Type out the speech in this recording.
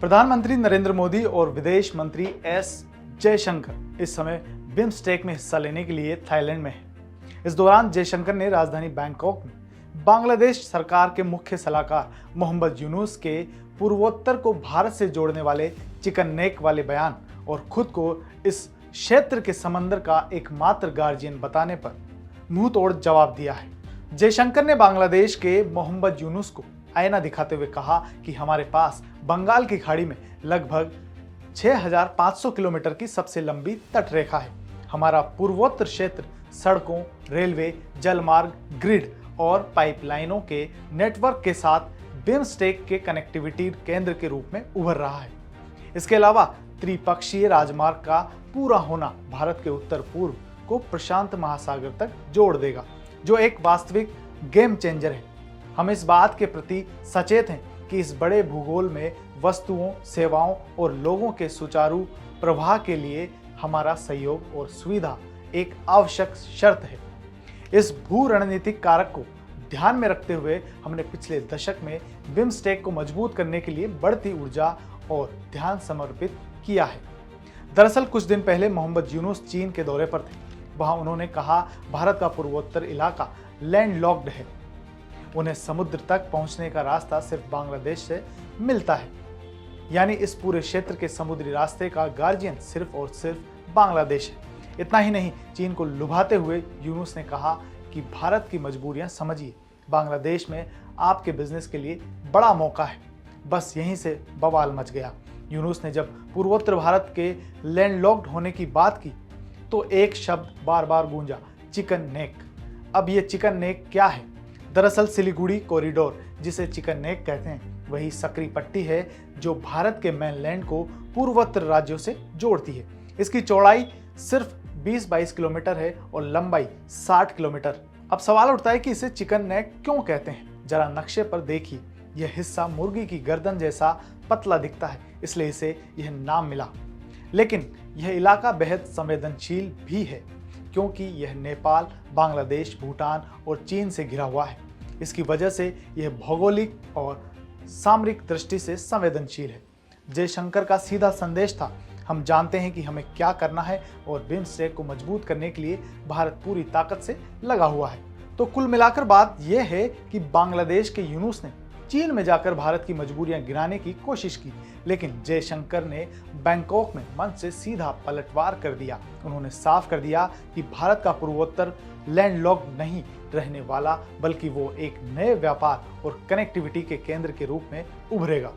प्रधानमंत्री नरेंद्र मोदी और विदेश मंत्री एस जयशंकर इस समय बिम्स्टेक में हिस्सा लेने के लिए थाईलैंड में हैं। इस दौरान जयशंकर ने राजधानी बैंकॉक में बांग्लादेश सरकार के मुख्य सलाहकार मोहम्मद यूनुस के पूर्वोत्तर को भारत से जोड़ने वाले चिकन नेक वाले बयान और खुद को इस क्षेत्र के समंदर का एकमात्र गार्जियन बताने पर मुंह तोड़ जवाब दिया है। जयशंकर ने बांग्लादेश के मोहम्मद यूनुस को आईना दिखाते हुए कहा कि हमारे पास बंगाल की खाड़ी में लगभग 6,500 किलोमीटर की सबसे लंबी तटरेखा है। हमारा पूर्वोत्तर क्षेत्र सड़कों, रेलवे, जलमार्ग, ग्रिड और पाइपलाइनों के नेटवर्क के साथ बिम्स्टेक के कनेक्टिविटी केंद्र के रूप में उभर रहा है। इसके अलावा त्रिपक्षीय राजमार्ग का पूरा होना भारत के उत्तर पूर्व को प्रशांत महासागर तक जोड़ देगा, जो एक वास्तविक गेम चेंजर है। हम इस बात के प्रति सचेत हैं कि इस बड़े भूगोल में वस्तुओं, सेवाओं और लोगों के सुचारू प्रवाह के लिए हमारा सहयोग और सुविधा एक आवश्यक शर्त है। इस भू रणनीतिक कारक को ध्यान में रखते हुए हमने पिछले दशक में बिम्स्टेक को मजबूत करने के लिए बढ़ती ऊर्जा और ध्यान समर्पित किया है। दरअसल कुछ दिन पहले मोहम्मद यूनुस चीन के दौरे पर थे। वहां उन्होंने कहा, भारत का पूर्वोत्तर इलाका लैंडलॉक्ड है। उन्हें समुद्र तक पहुंचने का रास्ता सिर्फ बांग्लादेश से मिलता है, यानी इस पूरे क्षेत्र के समुद्री रास्ते का गार्जियन सिर्फ और सिर्फ बांग्लादेश है। इतना ही नहीं, चीन को लुभाते हुए यूनुस ने कहा कि भारत की मजबूरियां समझिए, बांग्लादेश में आपके बिजनेस के लिए बड़ा मौका है। बस यहीं से बवाल मच गया। यूनुस ने जब पूर्वोत्तर भारत के लैंडलॉक्ड होने की बात की तो एक शब्द बार बार गूंजा, चिकन नेक। अब ये चिकन नेक क्या है? दरअसल सिलीगुड़ी कॉरिडोर, जिसे चिकन नेक कहते हैं, वही सकरी पट्टी है जो भारत के मेनलैंड को पूर्वोत्तर राज्यों से जोड़ती है। इसकी चौड़ाई सिर्फ 20-22 किलोमीटर है और लंबाई 60 किलोमीटर। अब सवाल उठता है कि इसे चिकन नेक क्यों कहते हैं? जरा नक्शे पर देखिए, यह हिस्सा मुर्गी की गर्दन जैसा पतला दिखता है, इसलिए इसे यह नाम मिला। लेकिन यह इलाका बेहद संवेदनशील भी है, क्योंकि यह नेपाल, बांग्लादेश, भूटान और चीन से घिरा हुआ है। इसकी वजह से यह भौगोलिक और सामरिक दृष्टि से संवेदनशील है। जयशंकर का सीधा संदेश था, हम जानते हैं कि हमें क्या करना है और बिम्स्टेक को मजबूत करने के लिए भारत पूरी ताकत से लगा हुआ है। तो कुल मिलाकर बात यह है कि बांग्लादेश के यूनुस ने चीन में जाकर भारत की मजबूरियां गिनाने की कोशिश की, लेकिन जयशंकर ने बैंकॉक में मन से सीधा पलटवार कर दिया। उन्होंने साफ कर दिया कि भारत का पूर्वोत्तर लैंडलॉक्ड नहीं रहने वाला, बल्कि वो एक नए व्यापार और कनेक्टिविटी के केंद्र के रूप में उभरेगा।